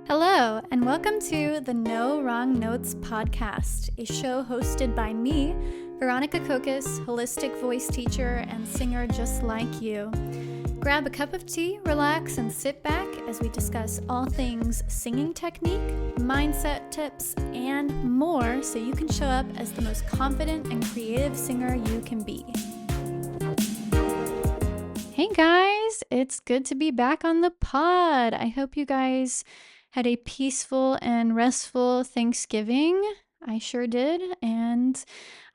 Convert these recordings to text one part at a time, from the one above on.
Hello, and welcome to the No Wrong Notes podcast, a show hosted by me, Veronica Kokos, holistic voice teacher and singer just like you. Grab a cup of tea, relax, and sit back as we discuss all things singing technique, mindset tips, and more so you can show up as the most confident and creative singer you can be. Hey guys, it's good to be back on the pod. I hope you guys had a peaceful and restful Thanksgiving. I sure did. And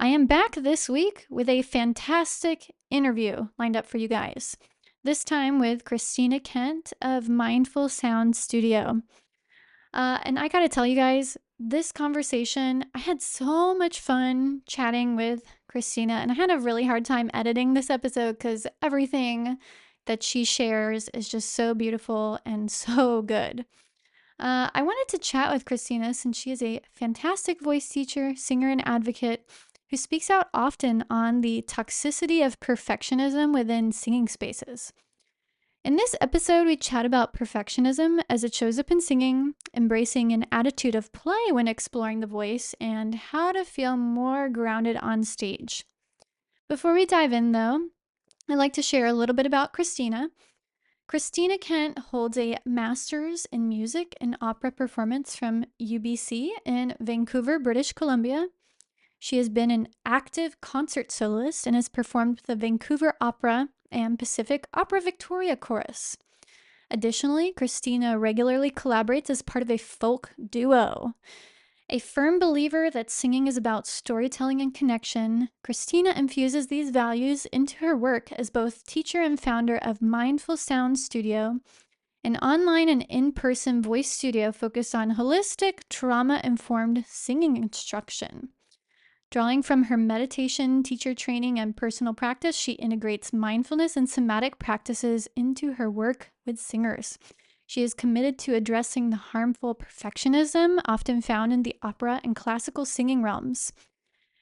I am back this week with a fantastic interview lined up for you guys. This time with Christina Kent of Mindful Sound Studio. And I gotta tell you guys, this conversation, I had so much fun chatting with Christina, and I had a really hard time editing this episode because everything that she shares is just so beautiful and so good. I wanted to chat with Christina since she is a fantastic voice teacher, singer, and advocate who speaks out often on the toxicity of perfectionism within singing spaces. In this episode, we chat about perfectionism as it shows up in singing, embracing an attitude of play when exploring the voice, and how to feel more grounded on stage. Before we dive in, though, I'd like to share a little bit about Christina. Christina Kent holds a master's in music and opera performance from UBC in Vancouver, British Columbia. She has been an active concert soloist and has performed with the Vancouver Opera and Pacific Opera Victoria Chorus. Additionally, Christina regularly collaborates as part of a folk duo. A firm believer that singing is about storytelling and connection, Christina infuses these values into her work as both teacher and founder of Mindful Sound Studio, an online and in-person voice studio focused on holistic, trauma-informed singing instruction. Drawing from her meditation, teacher training, and personal practice, she integrates mindfulness and somatic practices into her work with singers. She is committed to addressing the harmful perfectionism often found in the opera and classical singing realms.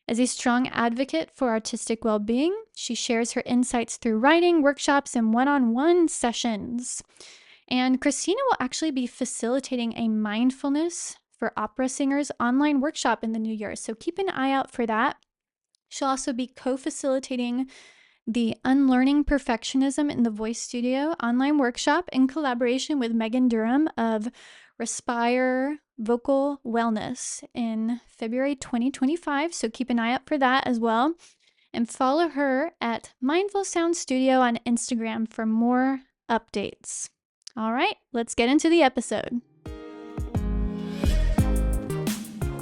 As a strong advocate for artistic well-being, she shares her insights through writing, workshops, and one-on-one sessions. And Christina will actually be facilitating a mindfulness for opera singers online workshop in the new year, so keep an eye out for that. She'll also be co-facilitating the Unlearning Perfectionism in the Voice Studio online workshop in collaboration with Megan Durham of Respire Vocal Wellness in February 2025. So keep an eye out for that as well. And follow her at Mindful Sound Studio on Instagram for more updates. All right, let's get into the episode.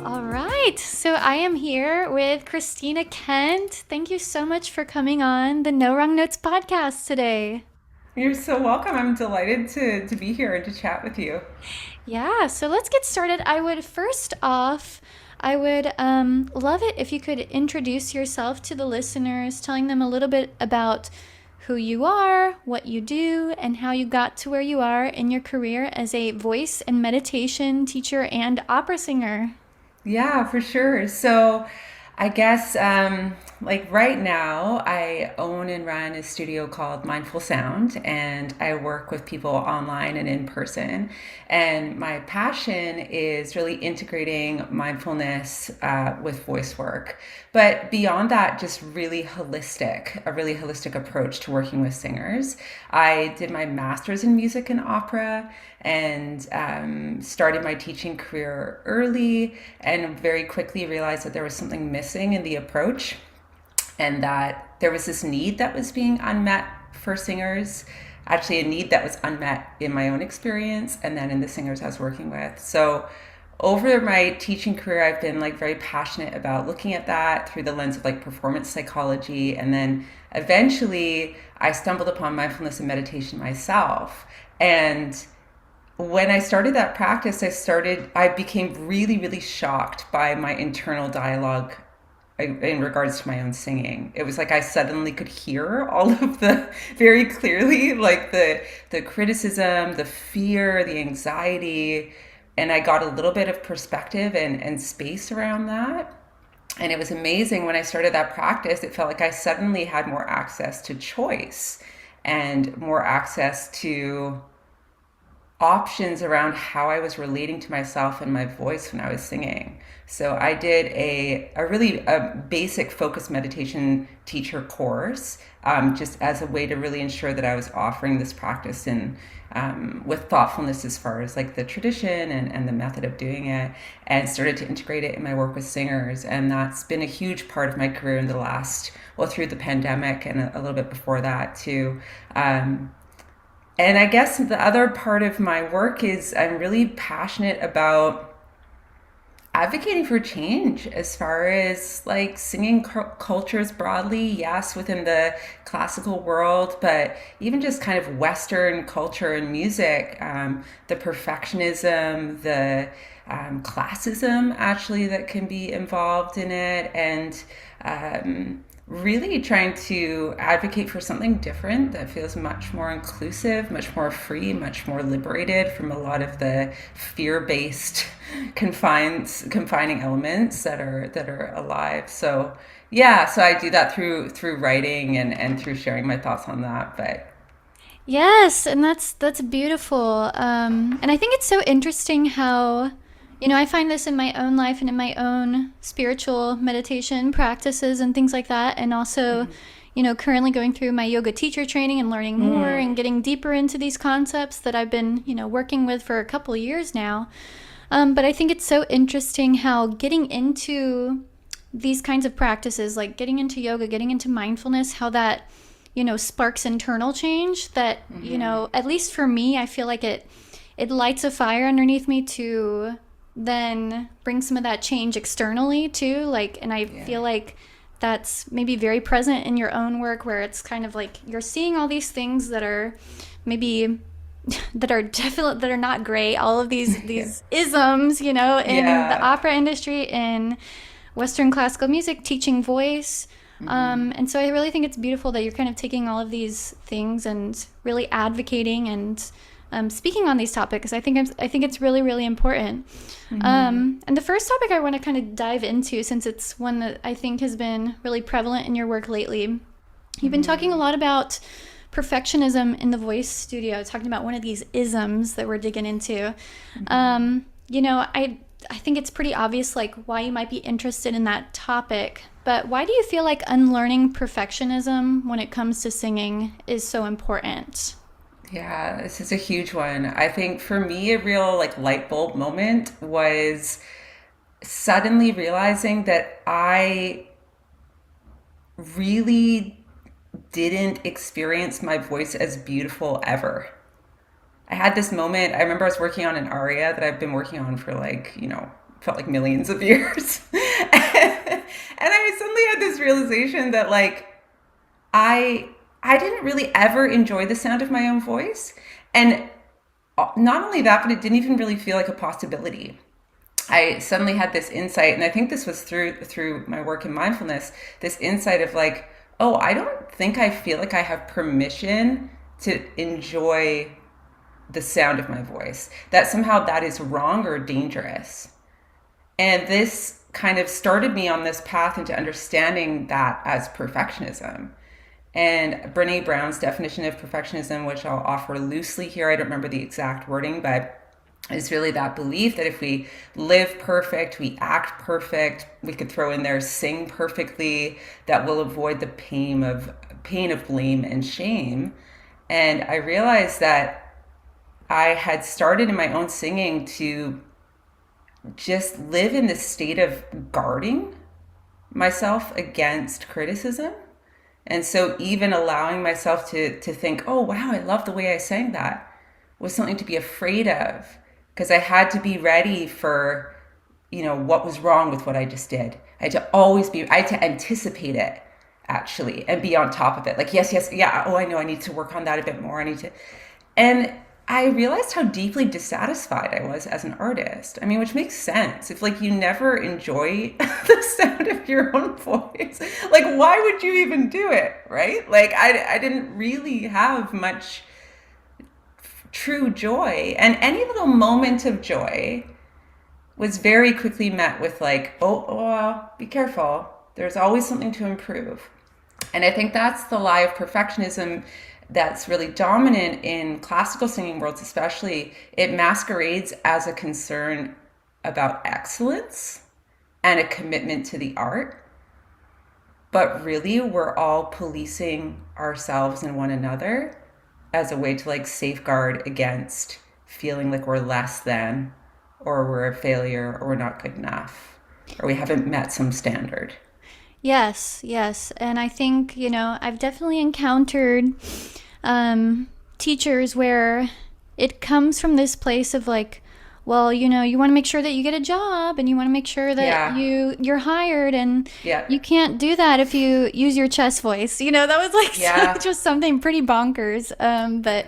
All right, so I am here with Christina Kent. Thank you so much for coming on the No Wrong Notes podcast today. You're so welcome. I'm delighted to be here and to chat with you. Yeah, so let's get started. I would love it if you could introduce yourself to the listeners, telling them a little bit about who you are, what you do, and how you got to where you are in your career as a voice and meditation teacher and opera singer. Yeah, for sure. So I guess like right now, I own and run a studio called Mindful Sound, and I work with people online and in person. And my passion is really integrating mindfulness with voice work. But beyond that, just a really holistic approach to working with singers. I did my master's in music and opera and started my teaching career early and very quickly realized that there was something missing in the approach and that there was this need that was being unmet for singers, actually a need that was unmet in my own experience and then in the singers I was working with. So over my teaching career, I've been like very passionate about looking at that through the lens of like performance psychology. And then eventually I stumbled upon mindfulness and meditation myself. And when I started that practice, I became really, really shocked by my internal dialogue in regards to my own singing. It was like I suddenly could hear all of the very clearly, like the criticism, the fear, the anxiety, and I got a little bit of perspective and space around that. And it was amazing when I started that practice. It felt like I suddenly had more access to choice and more access to options around how I was relating to myself and my voice when I was singing. So I did a basic focus meditation teacher course, just as a way to really ensure that I was offering this practice in with thoughtfulness as far as like the tradition and the method of doing it, and started to integrate it in my work with singers. And that's been a huge part of my career in the last, well, through the pandemic and a little bit before that too. And I guess the other part of my work is I'm really passionate about advocating for change as far as like singing cultures broadly, yes, within the classical world, but even just kind of Western culture and music, the perfectionism, the classism actually that can be involved in it, and really trying to advocate for something different that feels much more inclusive, much more free, much more liberated from a lot of the fear-based confining elements that are alive. So yeah, so I do that through writing and through sharing my thoughts on that. But Yes, and that's beautiful. And I think it's so interesting how, I find this in my own life and in my own spiritual meditation practices and things like that, and also, currently going through my yoga teacher training and learning more and getting deeper into these concepts that I've been, working with for a couple of years now. But I think it's so interesting how getting into these kinds of practices, like getting into yoga, getting into mindfulness, how that, sparks internal change that, at least for me, I feel like it lights a fire underneath me to then bring some of that change externally too. Like, and I yeah, feel like that's maybe very present in your own work where it's kind of like you're seeing all these things that are maybe that are definitely that are not great, all of these yeah, these isms, in the yeah. opera industry, in Western classical music, teaching voice. And so I really think it's beautiful that you're kind of taking all of these things and really advocating and speaking on these topics. I think it's really, really important. And the first topic I want to kind of dive into, since it's one that I think has been really prevalent in your work lately, you've been talking a lot about perfectionism in the voice studio, talking about one of these isms that we're digging into. I think it's pretty obvious like why you might be interested in that topic, but why do you feel like unlearning perfectionism when it comes to singing is so important? Yeah, this is a huge one. I think for me, a real like light bulb moment was suddenly realizing that I really didn't experience my voice as beautiful ever. I had this moment. I remember I was working on an aria that I've been working on for like, felt like millions of years. And I suddenly had this realization that like I I didn't really ever enjoy the sound of my own voice. And not only that, but it didn't even really feel like a possibility. I suddenly had this insight, and I think this was through my work in mindfulness, this insight of like, oh, I don't think I feel like I have permission to enjoy the sound of my voice. That somehow that is wrong or dangerous. And this kind of started me on this path into understanding that as perfectionism. And Brene Brown's definition of perfectionism, which I'll offer loosely here, I don't remember the exact wording, but is really that belief that if we live perfect, we act perfect, we could throw in there sing perfectly, that we'll avoid the pain of blame and shame. And I realized that I had started in my own singing to just live in this state of guarding myself against criticism. And so even allowing myself to think, oh, wow, I love the way I sang that was something to be afraid of, because I had to be ready for, what was wrong with what I just did. I had to anticipate it actually and be on top of it. Like, yes, yes, yeah, oh, I know I need to work on that a bit more. And I realized how deeply dissatisfied I was as an artist. I mean, which makes sense. If like you never enjoy the sound of your own voice, like why would you even do it, right? Like I didn't really have much true joy, and any little moment of joy was very quickly met with like, oh, well, be careful. There's always something to improve. And I think that's the lie of perfectionism that's really dominant in classical singing worlds, especially, it masquerades as a concern about excellence and a commitment to the art. But really, we're all policing ourselves and one another as a way to like safeguard against feeling like we're less than, or we're a failure, or we're not good enough, or we haven't met some standard. Yes, yes. And I think, I've definitely encountered um, teachers where it comes from this place of like, well, you want to make sure that you get a job and you want to make sure that Yeah, you're hired, and yeah, you can't do that if you use your chest voice. That was like yeah, just something pretty bonkers. But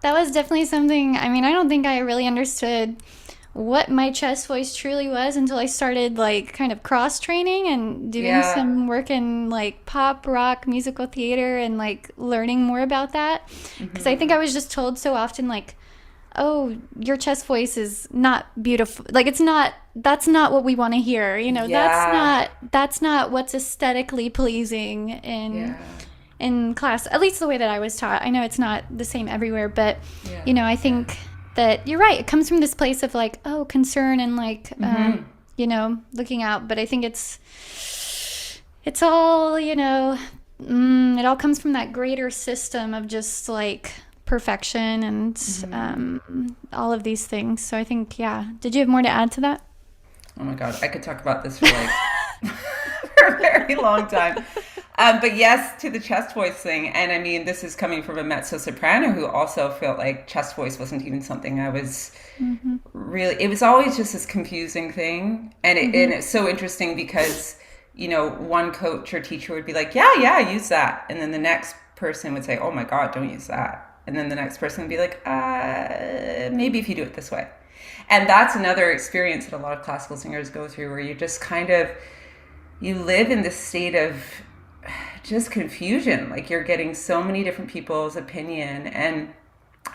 that was definitely something. I mean, I don't think I really understood what my chest voice truly was until I started like kind of cross training and doing yeah. some work in like pop rock musical theater and like learning more about that, because I think I was just told so often like, oh, your chest voice is not beautiful, like it's not, that's not what we want to hear, Yeah, that's not what's aesthetically pleasing yeah, in class, at least the way that I was taught. I know it's not the same everywhere, but yeah, I yeah. think that you're right. It comes from this place of like, oh, concern and like, looking out. But I think it's all, it all comes from that greater system of just like perfection and all of these things. So I think, yeah. Did you have more to add to that? Oh my God, I could talk about this for like for a very long time. But yes, to the chest voice thing. And I mean, this is coming from a mezzo soprano who also felt like chest voice wasn't even something I was Mm-hmm. really, it was always just this confusing thing. And Mm-hmm. it's so interesting because, one coach or teacher would be like, yeah, yeah, use that. And then the next person would say, oh my God, don't use that. And then the next person would be like, maybe if you do it this way. And that's another experience that a lot of classical singers go through where you just kind of, you live in this state of just confusion. Like you're getting so many different people's opinion, and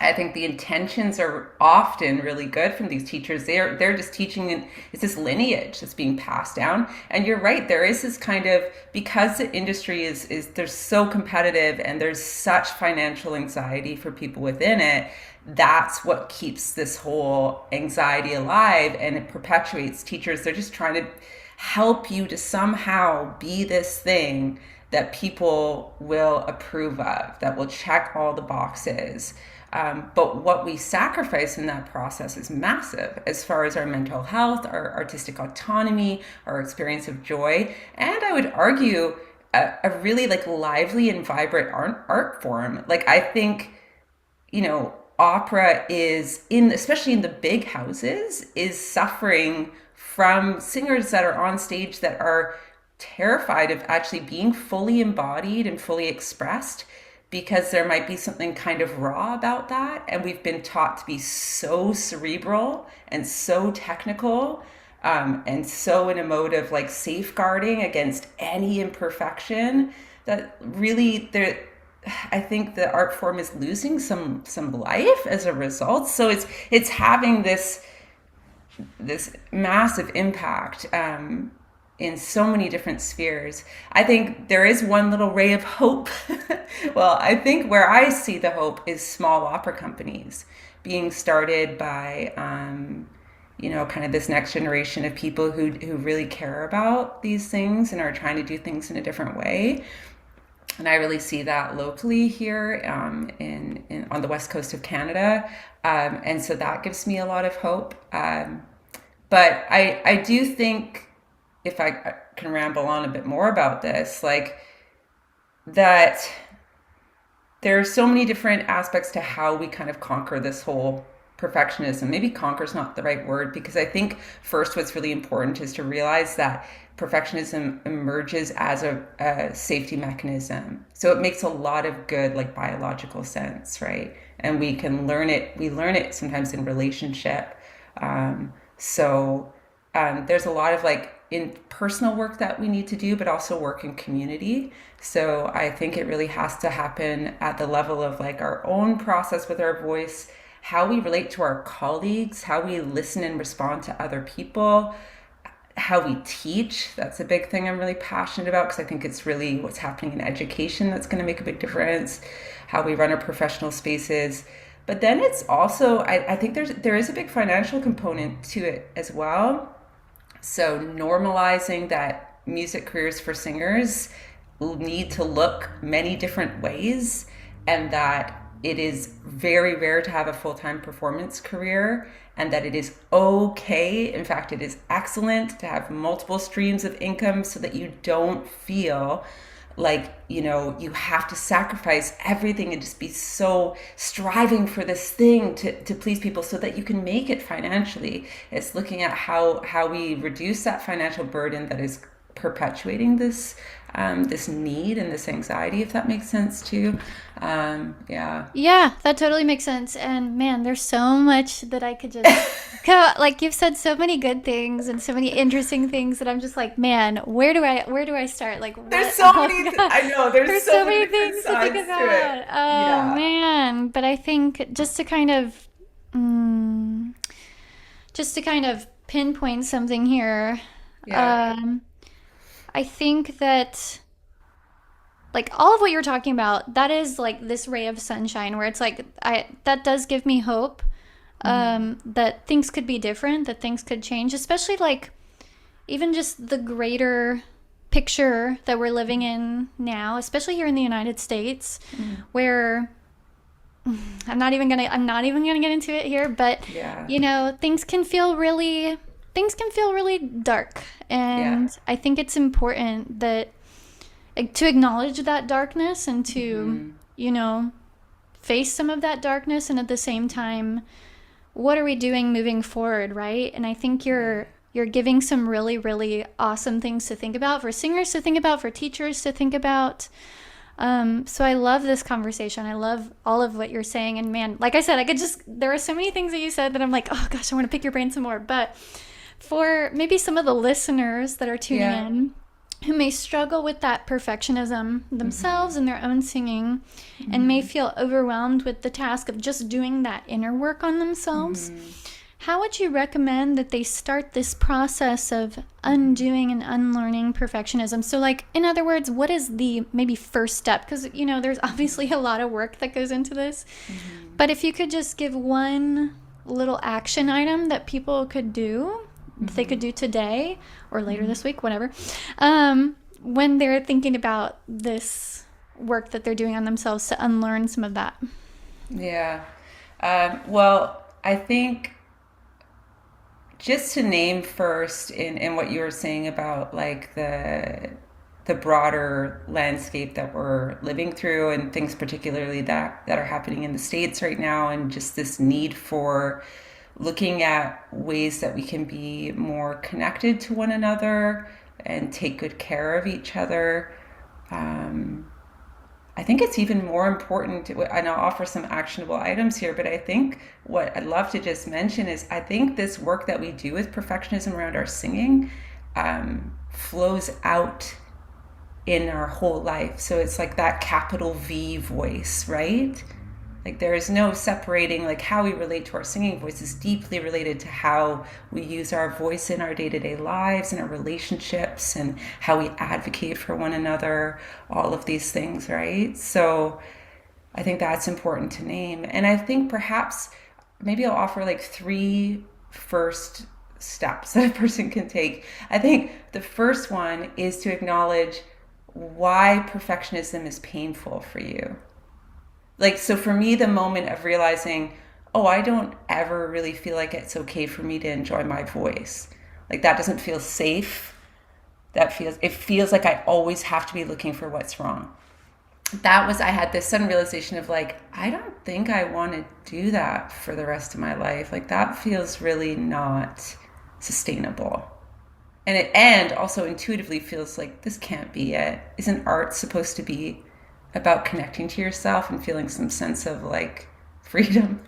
I think the intentions are often really good from these teachers. They're just teaching, and it's this lineage that's being passed down. And you're right, there is this kind of, because the industry is there's so competitive and there's such financial anxiety for people within it. That's what keeps this whole anxiety alive, and it perpetuates teachers. They're just trying to help you to somehow be this thing that people will approve of, that will check all the boxes. But what we sacrifice in that process is massive as far as our mental health, our artistic autonomy, our experience of joy, and I would argue a really like lively and vibrant art form. Like I think, opera is in, especially in the big houses, is suffering from singers that are on stage that are terrified of actually being fully embodied and fully expressed, because there might be something kind of raw about that. And we've been taught to be so cerebral and so technical, and so in a mode of like safeguarding against any imperfection, that really there, I think the art form is losing some life as a result. So it's having this massive impact, in so many different spheres. I think there is one little ray of hope. Well, I think where I see the hope is small opera companies being started by, kind of this next generation of people who really care about these things and are trying to do things in a different way. And I really see that locally here, in on the west coast of Canada, and so that gives me a lot of hope. But I do think, if I can ramble on a bit more about this, like that there are so many different aspects to how we kind of conquer this whole perfectionism. Maybe conquer is not the right word, because I think first what's really important is to realize that perfectionism emerges as a safety mechanism. So it makes a lot of good, like biological sense, right? And we can learn it. We learn it sometimes in relationship. There's a lot of like in personal work that we need to do, but also work in community. So I think it really has to happen at the level of like our own process with our voice, how we relate to our colleagues, how we listen and respond to other people, how we teach. That's a big thing I'm really passionate about, because I think it's really what's happening in education that's going to make a big difference. how we run our professional spaces. But then it's also, I think there is a big financial component to it as well. So normalizing that music careers for singers need to look many different ways, and that it is very rare to have a full-time performance career, and that it is okay, in fact it is excellent to have multiple streams of income, so that you don't feel like, you have to sacrifice everything and just be so striving for this thing to please people so that you can make it financially. It's looking at how we reduce that financial burden that is perpetuating this need and this anxiety, if that makes sense too. Yeah. Yeah, that totally makes sense. And man, there's so much that I could just go, like you've said so many good things and so many interesting things that I'm just like, man, where do I start? Like There's what? so Oh many, god. I know, there's There's so so many many different things to think sides to it. about. Oh Yeah. man. But I think mm, just to kind of pinpoint something here, Yeah. um, I think that like all of what you're talking about, that is like this ray of sunshine where it's like I that does give me hope, that things could be different, that things could change, especially like even just the greater picture that we're living in now, especially here in the United States, where I'm not even gonna get into it here, but Yeah. things can feel really dark, Yeah. and I think it's important that like, to acknowledge that darkness and to Hmm. you know face some of that darkness, and at the same time, what are we doing moving forward, right? And I think you're giving some really really awesome things to think about, for singers to think about, for teachers to think about. So I love this conversation. I love all of what you're saying. And man, like I said, there are so many things that you said that I'm like, oh gosh, I want to pick your brain some more. But for maybe some of the listeners that are tuning Yeah. in who may struggle with that perfectionism themselves in their own singing, and may feel overwhelmed with the task of just doing that inner work on themselves, how would you recommend that they start this process of undoing and unlearning perfectionism? So, like, in other words, what is the maybe first step? Because, there's obviously a lot of work that goes into this. But if you could just give one little action item that people could do, that they could do today or later this week, whatever, when they're thinking about this work that they're doing on themselves to unlearn some of that. Yeah. Well, I think just to name first in what you were saying about like the broader landscape that we're living through, and things particularly that are happening in the States right now, and just this need for looking at ways that we can be more connected to one another and take good care of each other. Um, I think it's even more important, and I'll offer some actionable items here, but I think what I'd love to just mention is I think this work that we do with perfectionism around our singing flows out in our whole life. So it's like that capital V voice, right? Like there is no separating, like how we relate to our singing voice is deeply related to how we use our voice in our day-to-day lives and our relationships, and how we advocate for one another, all of these things, right? So I think that's important to name. And I think perhaps maybe I'll offer like three first steps that a person can take. I think the first one is to acknowledge why perfectionism is painful for you. Like, so for me, the moment of realizing, oh, I don't ever really feel like it's okay for me to enjoy my voice. Like that doesn't feel safe. It feels like I always have to be looking for what's wrong. I had this sudden realization of like, I don't think I want to do that for the rest of my life. Like that feels really not sustainable. And also intuitively feels like this can't be it. Isn't art supposed to be about connecting to yourself and feeling some sense of like freedom?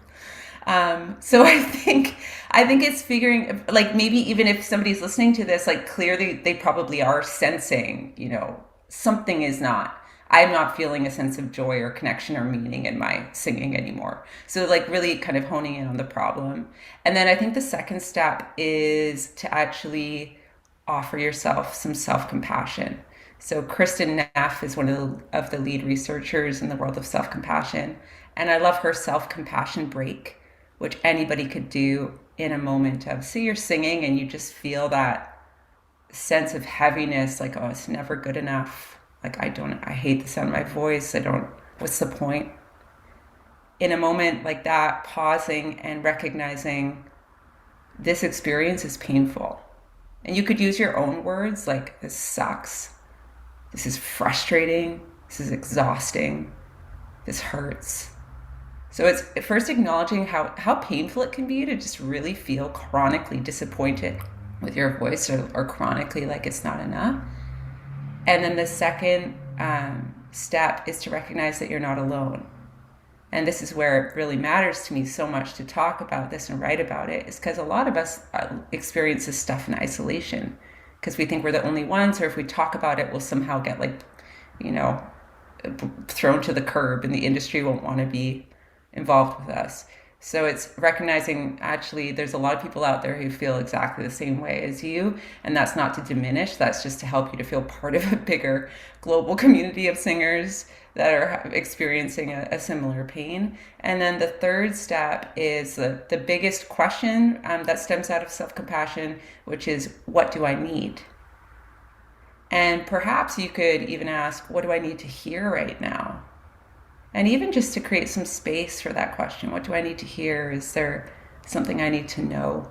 So I think it's figuring, like, maybe even if somebody's listening to this, like clearly they probably are sensing, something is not. I'm not feeling a sense of joy or connection or meaning in my singing anymore. So like really kind of honing in on the problem. And then I think the second step is to actually offer yourself some self-compassion. So Kristen Neff is one of the lead researchers in the world of self-compassion. And I love her self-compassion break, which anybody could do in a moment of, say you're singing and you just feel that sense of heaviness, like, oh, it's never good enough. Like, I hate the sound of my voice. What's the point? In a moment like that, pausing and recognizing this experience is painful. And you could use your own words like, this sucks. This is frustrating. This is exhausting. This hurts. So it's first acknowledging how painful it can be to just really feel chronically disappointed with your voice, or chronically like it's not enough. And then the second step is to recognize that you're not alone. And this is where it really matters to me so much to talk about this and write about it, is because a lot of us experience this stuff in isolation because we think we're the only ones, or if we talk about it, we'll somehow get, like, you know, thrown to the curb and the industry won't want to be involved with us. So it's recognizing, actually, there's a lot of people out there who feel exactly the same way as you. And that's not to diminish, that's just to help you to feel part of a bigger global community of singers that are experiencing a similar pain. And then the third step is the biggest question that stems out of self-compassion, which is, what do I need? And perhaps you could even ask, what do I need to hear right now? And even just to create some space for that question, what do I need to hear? Is there something I need to know?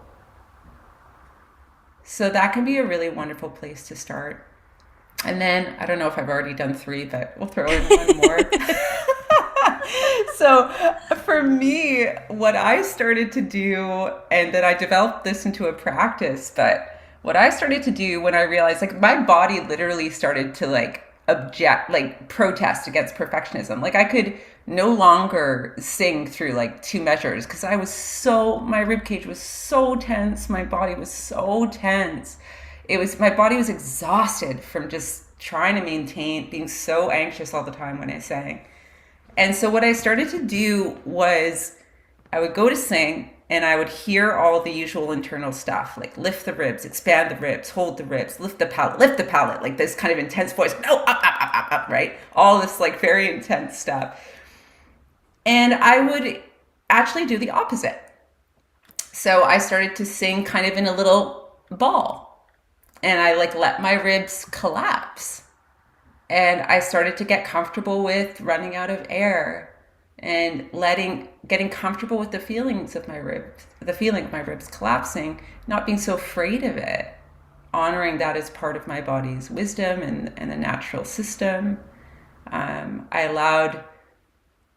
So that can be a really wonderful place to start. And then, I don't know if I've already done 3, but we'll throw in one more. So for me, what I started to do, and then I developed this into a practice, but what I started to do when I realized, like, my body literally started to, like, protest against perfectionism. Like, I could no longer sing through like 2 measures because my rib cage was so tense, my body was so tense. My body was exhausted from just trying to maintain, being so anxious all the time when I sang. And so what I started to do was, I would go to sing and I would hear all the usual internal stuff, like lift the ribs, expand the ribs, hold the ribs, lift the palate, like this kind of intense voice, no, up, right? All this like very intense stuff. And I would actually do the opposite. So I started to sing kind of in a little ball, and I like let my ribs collapse. And I started to get comfortable with running out of air and getting comfortable with the feelings of my ribs, the feeling of my ribs collapsing, not being so afraid of it, honoring that as part of my body's wisdom and the natural system. I allowed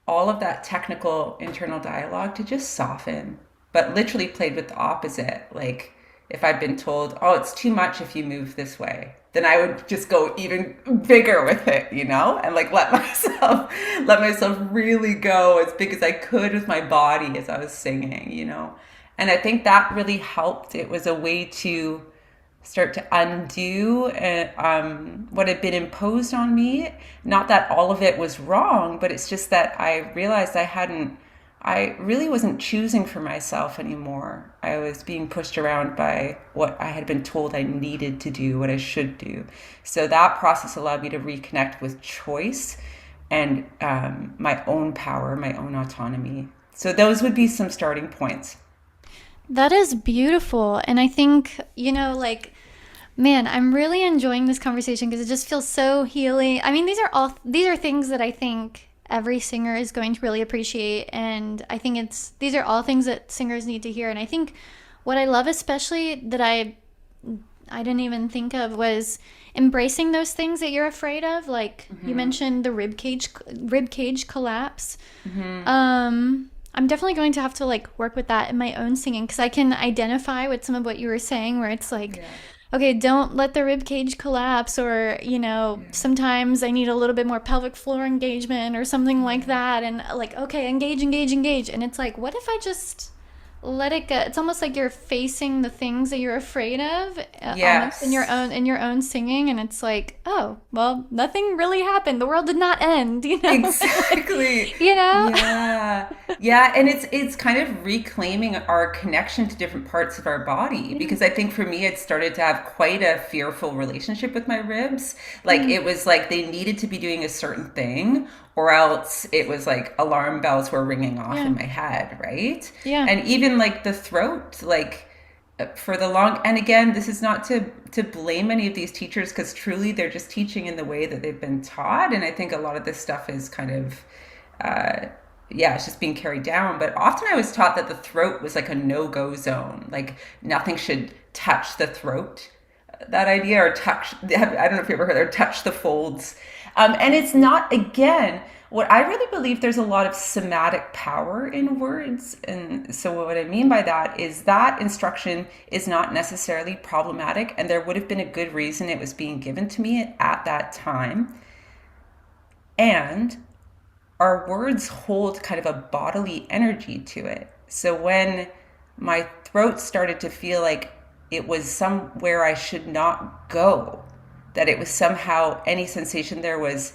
all of that technical internal dialogue to just soften, but literally played with the opposite. Like, if I'd been told, oh, it's too much if you move this way, then I would just go even bigger with it, and like let myself really go as big as I could with my body as I was singing. And I think that really helped. It was a way to start to undo what had been imposed on me. Not that all of it was wrong, but it's just that I realized I really wasn't choosing for myself anymore. I was being pushed around by what I had been told I needed to do, what I should do. So that process allowed me to reconnect with choice and my own power, my own autonomy. So those would be some starting points. That is beautiful. And I think, like, man, I'm really enjoying this conversation because it just feels so healing. I mean, these are things that I think every singer is going to really appreciate, and I think these are all things that singers need to hear. And I think what I love especially that I didn't even think of was embracing those things that you're afraid of. Like, you mentioned the rib cage collapse. I'm definitely going to have to like work with that in my own singing because I can identify with some of what you were saying, where it's like, okay, don't let the rib cage collapse, or sometimes I need a little bit more pelvic floor engagement or something like that, and like, okay, engage, and it's like, what if I just let it go. It's almost like you're facing the things that you're afraid of, almost Yes. in your own singing, and it's like, oh, well, nothing really happened. The world did not end, you know? Like, Exactly. you know? Yeah. Yeah, and it's kind of reclaiming our connection to different parts of our body Yeah. because I think for me it started to have quite a fearful relationship with my ribs. Like Mm, it was like they needed to be doing a certain thing or else it was like alarm bells were ringing off yeah. in my head, right? Yeah. And even like the throat, like for the long, and again, this is not to blame any of these teachers because truly they're just teaching in the way that they've been taught, and I think a lot of this stuff is kind of uh, yeah, it's just being carried down. But often I was taught that the throat was like a no-go zone, like nothing should touch the throat, that idea, or touch, I don't know if you ever heard, or touch the folds. And it's not, again, what I really believe, there's a lot of somatic power in words. And so what I mean by that is that instruction is not necessarily problematic, and there would have been a good reason it was being given to me at that time. And our words hold kind of a bodily energy to it. So when my throat started to feel like it was somewhere I should not go, that it was somehow any sensation there was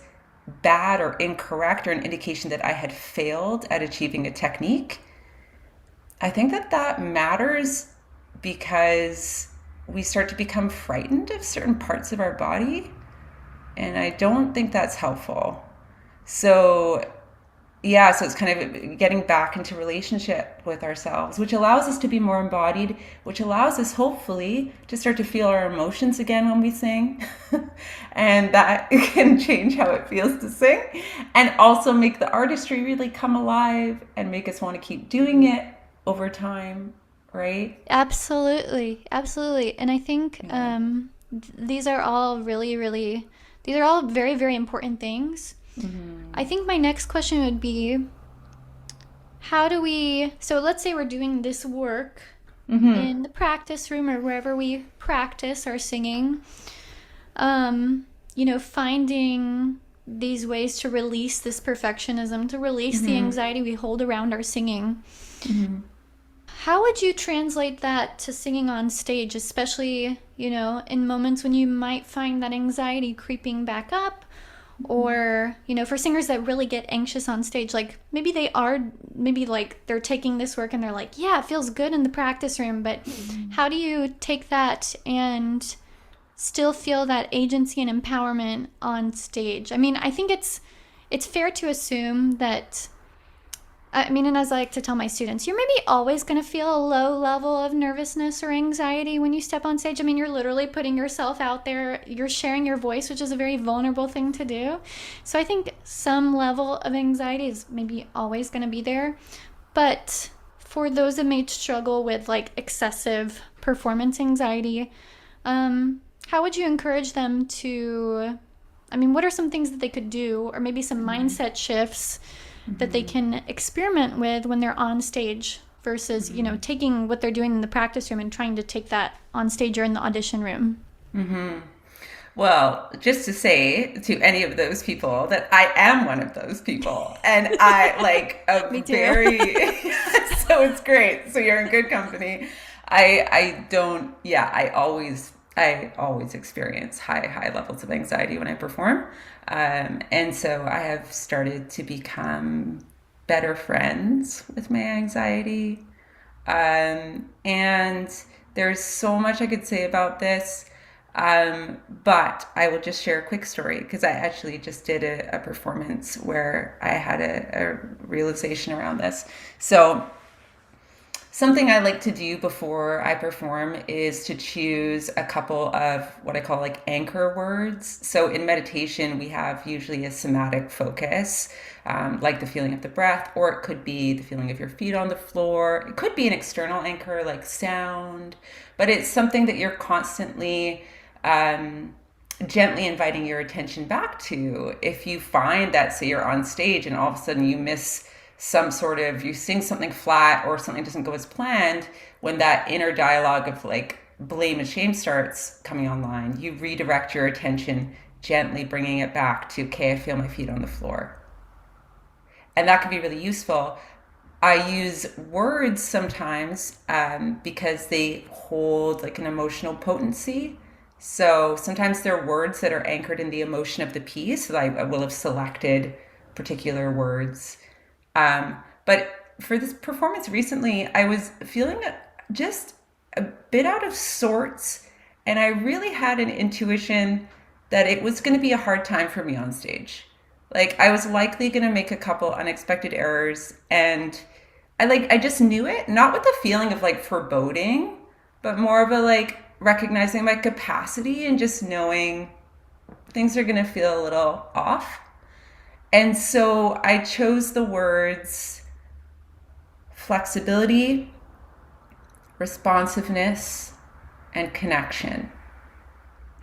bad or incorrect or an indication that I had failed at achieving a technique, I think that that matters because we start to become frightened of certain parts of our body. And I don't think that's helpful. So yeah, so it's kind of getting back into relationship with ourselves, which allows us to be more embodied, which allows us hopefully to start to feel our emotions again when we sing. And that can change how it feels to sing and also make the artistry really come alive and make us want to keep doing it over time, right? Absolutely. Absolutely. And I think Yeah. these are all these are all very, very important things. I think my next question would be, how do we, so let's say we're doing this work Mm-hmm. in the practice room or wherever we practice our singing, um, finding these ways to release this perfectionism, to release the Mm-hmm. anxiety we hold around our singing. Mm-hmm. How would you translate that to singing on stage, especially, in moments when you might find that anxiety creeping back up? Or, for singers that really get anxious on stage, like maybe like they're taking this work and they're like, yeah, it feels good in the practice room, but how do you take that and still feel that agency and empowerment on stage? I mean, I think it's fair to assume that, I mean, and as I like to tell my students, you're maybe always going to feel a low level of nervousness or anxiety when you step on stage. I mean, you're literally putting yourself out there, you're sharing your voice, which is a very vulnerable thing to do. So I think some level of anxiety is maybe always going to be there. But for those that may struggle with like excessive performance anxiety, how would you encourage them to? I mean, what are some things that they could do, or maybe some mindset shifts that they can experiment with when they're on stage versus, taking what they're doing in the practice room and trying to take that on stage or in the audition room? Well, just to say to any of those people that I am one of those people, and I like Me a too. very so it's great. So you're in good company. I don't yeah, I always experience high levels of anxiety when I perform. And so I have started to become better friends with my anxiety. And there's so much I could say about this. But I will just share a quick story because I actually just did a performance where I had a realization around this. So, something I like to do before I perform is to choose a couple of what I call like anchor words. So in meditation, we have usually a somatic focus, like the feeling of the breath, or it could be the feeling of your feet on the floor. It could be an external anchor like sound, but it's something that you're constantly gently inviting your attention back to. If you find that, say, you're on stage and all of a sudden you miss some sort of, you sing something flat or something doesn't go as planned, when that inner dialogue of like blame and shame starts coming online, you redirect your attention, gently bringing it back to, okay, I feel my feet on the floor. And that can be really useful. I use words sometimes because they hold like an emotional potency. So sometimes there are words that are anchored in the emotion of the piece. So I will have selected particular words. But for this performance recently, I was feeling just a bit out of sorts. And I really had an intuition that it was going to be a hard time for me on stage. Like I was likely going to make a couple unexpected errors, and I just knew it, not with a feeling of like foreboding, but more of a like recognizing my capacity and just knowing things are going to feel a little off. And so I chose the words flexibility, responsiveness, and connection.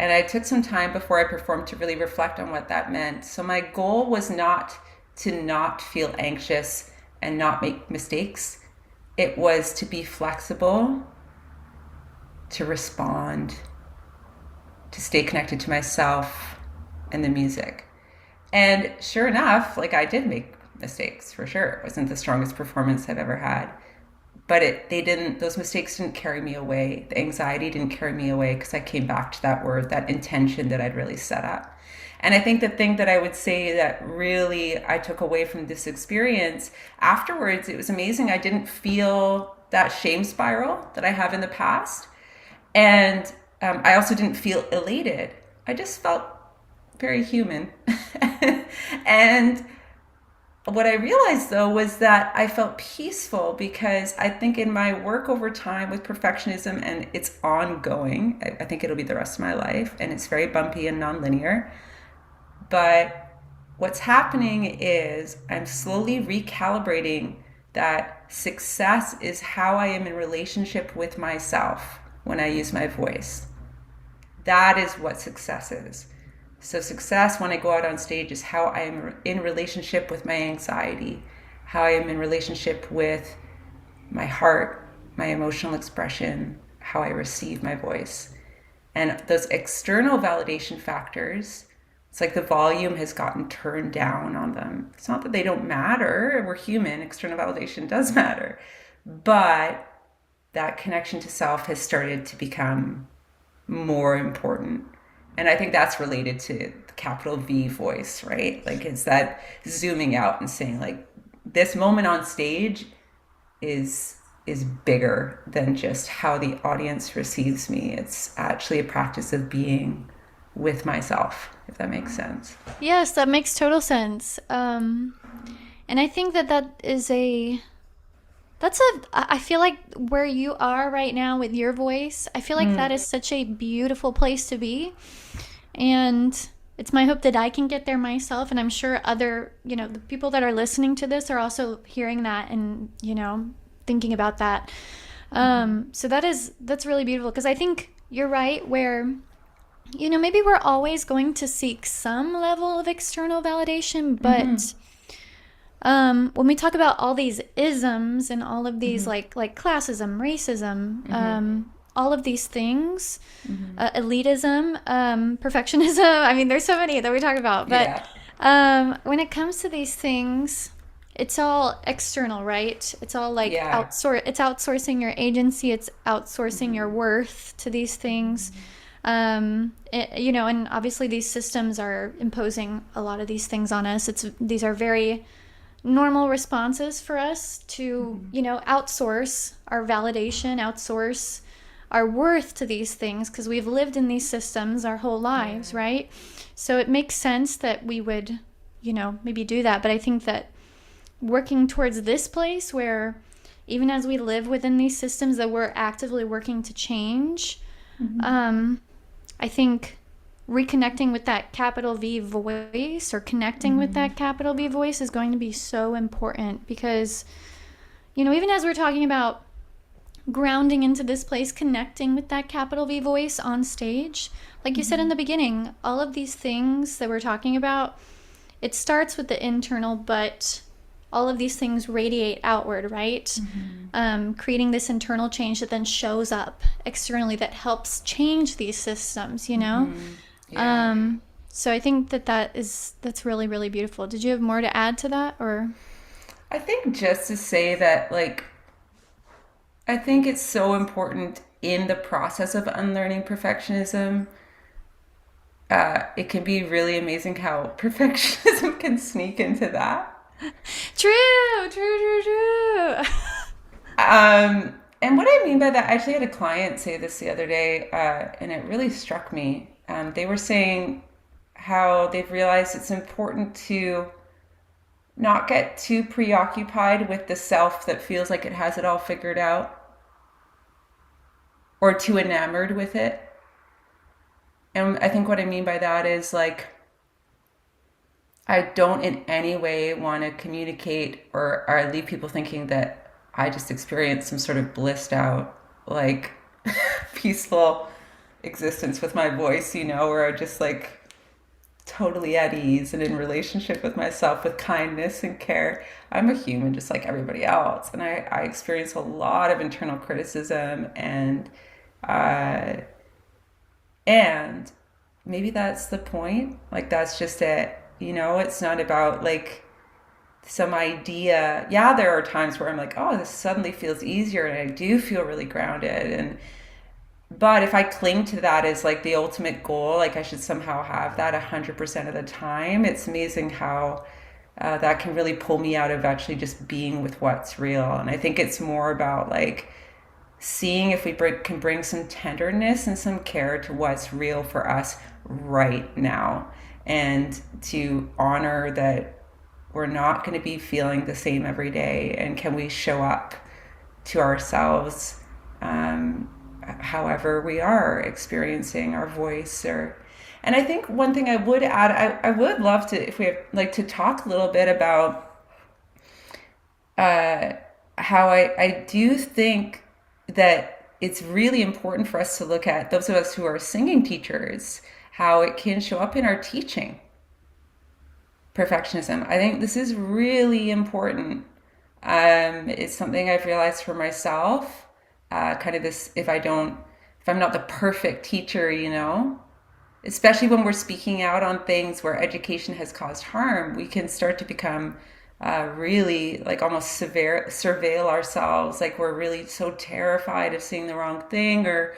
And I took some time before I performed to really reflect on what that meant. So my goal was not to not feel anxious and not make mistakes. It was to be flexible, to respond, to stay connected to myself and the music. And sure enough, like I did make mistakes for sure. It wasn't the strongest performance I've ever had. But those mistakes didn't carry me away. The anxiety didn't carry me away because I came back to that word, that intention that I'd really set up. And I think the thing that I would say that really I took away from this experience afterwards, it was amazing. I didn't feel that shame spiral that I have in the past. And I also didn't feel elated. I just felt very human. And what I realized though was that I felt peaceful because I think in my work over time with perfectionism, and it's ongoing, I think it'll be the rest of my life, and it's very bumpy and nonlinear. But what's happening is I'm slowly recalibrating that success is how I am in relationship with myself when I use my voice. That is what success is. So success when I go out on stage is how I am in relationship with my anxiety, how I am in relationship with my heart, my emotional expression, how I receive my voice. And those external validation factors, it's like the volume has gotten turned down on them. It's not that they don't matter. We're human. External validation does matter. But that connection to self has started to become more important. And I think that's related to the capital V voice, right? Like it's that zooming out and saying like this moment on stage is bigger than just how the audience receives me. It's actually a practice of being with myself, if that makes sense. Yes, that makes total sense. And I think that that is a that's a I feel like where you are right now with your voice, I feel like that is such a beautiful place to be. And it's my hope that I can get there myself. And I'm sure other, the people that are listening to this are also hearing that and, thinking about that. So that's really beautiful because I think you're right where, maybe we're always going to seek some level of external validation, but when we talk about all these isms and all of these like classism, racism, all of these things, elitism, perfectionism. I mean, there's so many that we talk about, but when it comes to these things, it's all external, right? It's all like It's outsourcing your agency. It's outsourcing your worth to these things. And obviously these systems are imposing a lot of these things on us. These are very normal responses for us to, outsource our validation, outsource our worth to these things because we've lived in these systems our whole lives, right? So it makes sense that we would, maybe do that. But I think that working towards this place where even as we live within these systems that we're actively working to change, I think reconnecting with that capital V voice or connecting with that capital V voice is going to be so important because, even as we're talking about grounding into this place, connecting with that capital V voice on stage, like you said in the beginning, all of these things that we're talking about, it starts with the internal, but all of these things radiate outward, right? Creating this internal change that then shows up externally that helps change these systems, So I think that's really, really beautiful. Did you have more to add to that or? I think just to say that, like, I think it's so important in the process of unlearning perfectionism. It can be really amazing how perfectionism can sneak into that. True, true, true, true. And what I mean by that, I actually had a client say this the other day, and it really struck me. They were saying how they've realized it's important to not get too preoccupied with the self that feels like it has it all figured out or too enamored with it. And I think what I mean by that is like, I don't in any way want to communicate or leave people thinking that I just experienced some sort of blissed out, like peaceful existence with my voice, where I just like totally at ease and in relationship with myself with kindness and care. I'm a human just like everybody else. And I experience a lot of internal criticism uh, and maybe that's the point. Like that's just it. It's not about like some idea. Yeah, there are times where I'm like, oh, this suddenly feels easier and I do feel really grounded. But if I cling to that as like the ultimate goal, like I should somehow have that 100% of the time, it's amazing how that can really pull me out of actually just being with what's real. And I think it's more about like seeing if we can bring some tenderness and some care to what's real for us right now, and to honor that we're not going to be feeling the same every day, and can we show up to ourselves however we are experiencing our voice. And I think one thing I would add, I would love to, if we have like to talk a little bit about how I do think that it's really important for us to look at those of us who are singing teachers, how it can show up in our teaching perfectionism. I think this is really important. It's something I've realized for myself. Kind of this, if I'm not the perfect teacher, especially when we're speaking out on things where education has caused harm, we can start to become really like almost severe surveil ourselves, like we're really so terrified of saying the wrong thing or.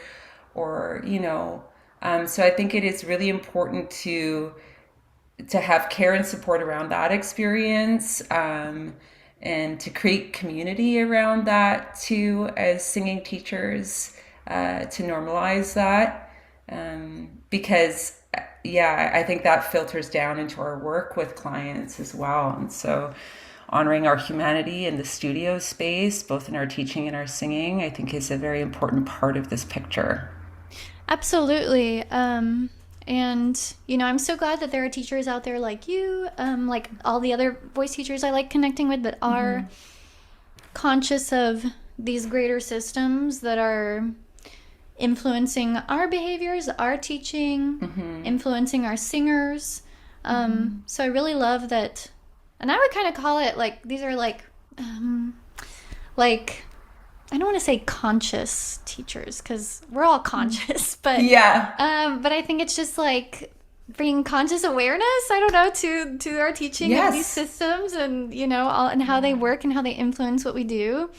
So I think it is really important to have care and support around that experience, and to create community around that too as singing teachers, to normalize that, because yeah, I think that filters down into our work with clients as well. And so honoring our humanity in the studio space, both in our teaching and our singing, I think is a very important part of this picture. Absolutely. And, I'm so glad that there are teachers out there like you, like all the other voice teachers I like connecting with that are conscious of these greater systems that are influencing our behaviors, our teaching, influencing our singers. So I really love that. And I would kind of call it like, these are like, I don't want to say conscious teachers because we're all conscious, but Yeah. but I think it's just like bringing conscious awareness. I don't know, to our teaching of these Yes. systems, and all, and how they work and how they influence what we do.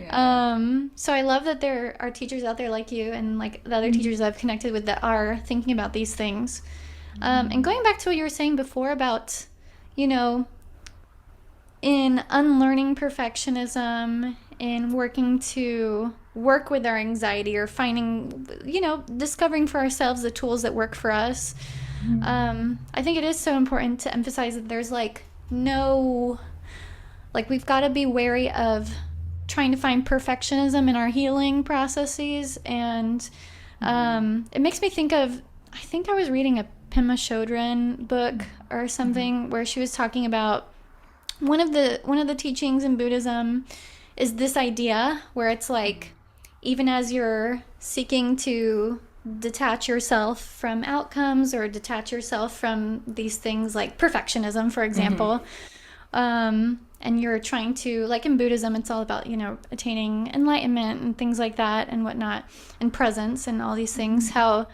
Yeah. So I love that there are teachers out there like you and like the other teachers I've connected with that are thinking about these things. And going back to what you were saying before about, you know, in unlearning perfectionism, in working to work with our anxiety or finding, discovering for ourselves the tools that work for us. I think it is so important to emphasize that there's like no, like we've got to be wary of trying to find perfectionism in our healing processes. And it makes me think of, I think I was reading a Pema Chodron book or something where she was talking about one of the teachings in Buddhism is this idea where it's like, even as you're seeking to detach yourself from outcomes or detach yourself from these things like perfectionism, for example, and you're trying to, like in Buddhism, it's all about, attaining enlightenment and things like that and whatnot, and presence and all these things, how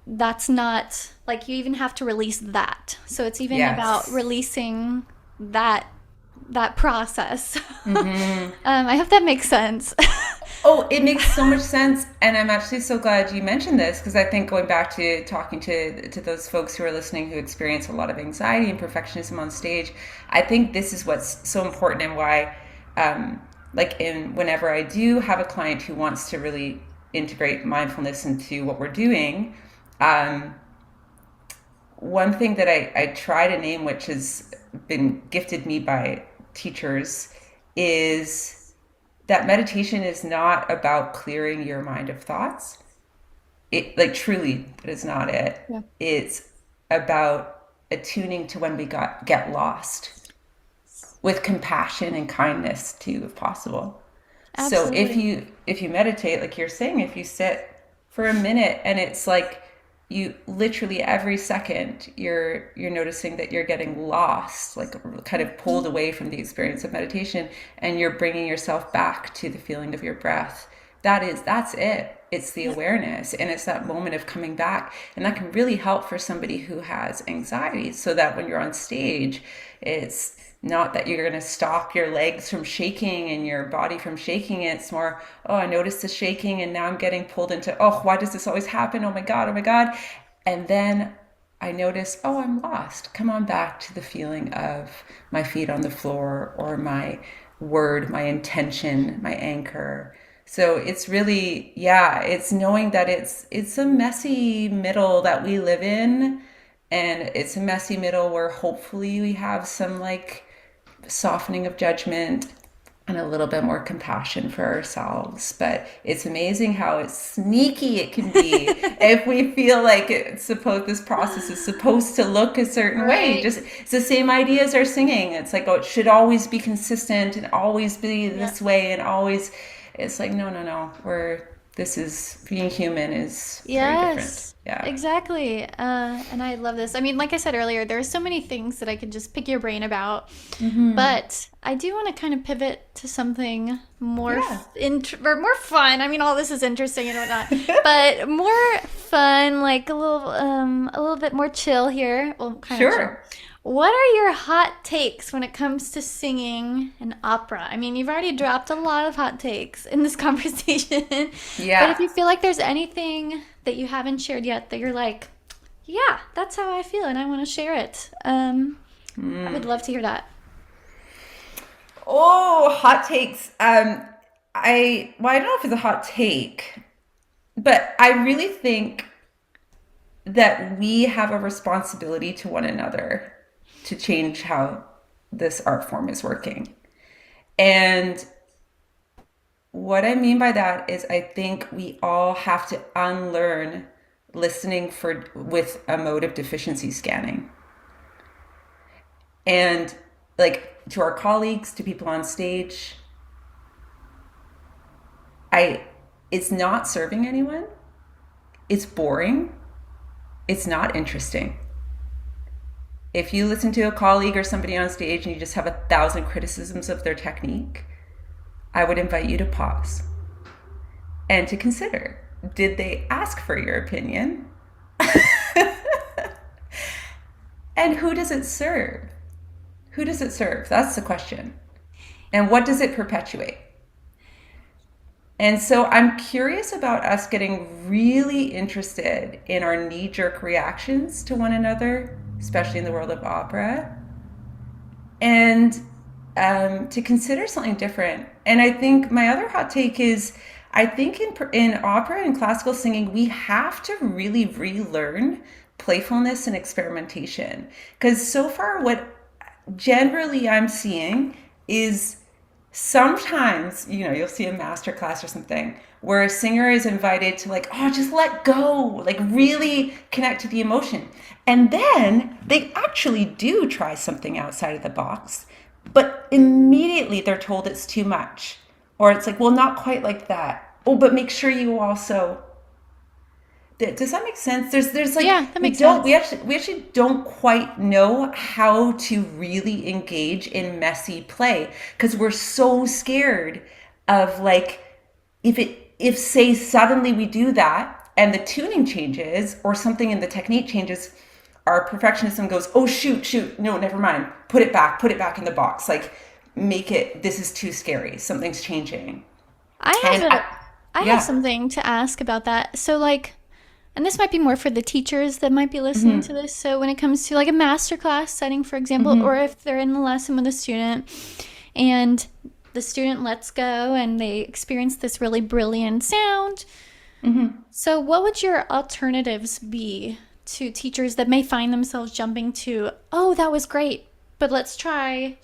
that's not, like, you even have to release that. So it's even about Yes. releasing that that process. Mm-hmm. I hope that makes sense. Oh, it makes so much sense, and I'm actually so glad you mentioned this because I think going back to talking to those folks who are listening who experience a lot of anxiety and perfectionism on stage, I think this is what's so important and why, um, like in whenever I do have a client who wants to really integrate mindfulness into what we're doing, um, one thing that I try to name, which has been gifted me by teachers, is that meditation is not about clearing your mind of thoughts. It like truly that is not it. Yeah. It's about attuning to when we get lost with compassion and kindness too, if possible. So Absolutely. if you meditate, like you're saying, if you sit for a minute and it's like you literally every second you're noticing that you're getting lost, like kind of pulled away from the experience of meditation, and you're bringing yourself back to the feeling of your breath. That's it. It's the Yeah. awareness, and it's that moment of coming back, and that can really help for somebody who has anxiety, so that when you're on stage, it's not that you're going to stop your legs from shaking and your body from shaking. It's more, oh, I noticed the shaking and now I'm getting pulled into, oh, why does this always happen? Oh my God, oh my God. And then I notice, oh, I'm lost. Come on back to the feeling of my feet on the floor or my word, my intention, my anchor. So it's really, yeah, it's knowing that it's a messy middle that we live in, and it's a messy middle where hopefully we have some like softening of judgment and a little bit more compassion for ourselves. But it's amazing how it's sneaky it can be if we feel like this process is supposed to look a certain way. Right. Just it's the same idea as our singing. It's like, oh, it should always be consistent and always be Yeah. this way and always. It's like, no, no, no. This is being human is very different. Yes, Yeah. exactly. And I love this. I mean, like I said earlier, there are so many things that I could just pick your brain about, Mm-hmm. but I do want to kind of pivot to something more Yeah. or more fun. I mean, all this is interesting and whatnot, but more fun, like a little bit more chill here. Well, kind of chill. Sure. What are your hot takes when it comes to singing and opera? I mean, you've already dropped a lot of hot takes in this conversation, but if Yeah. you feel like there's anything that you haven't shared yet that you're like, yeah, that's how I feel and I want to share it, I would love to hear that. Oh, hot takes. I don't know if it's a hot take, but I really think that we have a responsibility to one another to change how this art form is working. And what I mean by that is I think we all have to unlearn listening for with emotive deficiency scanning. And like to our colleagues, to people on stage, I it's not serving anyone. It's boring. It's not interesting. If you listen to a colleague or somebody on stage and you just have 1,000 criticisms of their technique, I would invite you to pause and to consider, did they ask for your opinion? And who does it serve? Who does it serve? That's the question. And what does it perpetuate? And so I'm curious about us getting really interested in our knee jerk reactions to one another, especially in the world of opera, and to consider something different. And I think my other hot take is I think in opera and classical singing, we have to really relearn playfulness and experimentation. Because so far, what generally I'm seeing is sometimes, you'll see a master class or something where a singer is invited to like, oh, just let go, like really connect to the emotion. And then they actually do try something outside of the box, but immediately they're told it's too much. Or it's like, well, not quite like that. Oh, but make sure you also, does that make sense? There's like Yeah, that makes sense. we actually don't quite know how to really engage in messy play because we're so scared of like if say suddenly we do that and the tuning changes or something in the technique changes, our perfectionism goes, oh shoot, no, never mind, put it back in the box. Like make it, this is too scary, something's changing. I And have a I have yeah. something to ask about that. So like, and this might be more for the teachers that might be listening to this. So when it comes to like a master class setting, for example, or if they're in the lesson with a student and the student lets go and they experience this really brilliant sound. So what would your alternatives be to teachers that may find themselves jumping to, "Oh, that was great, but let's try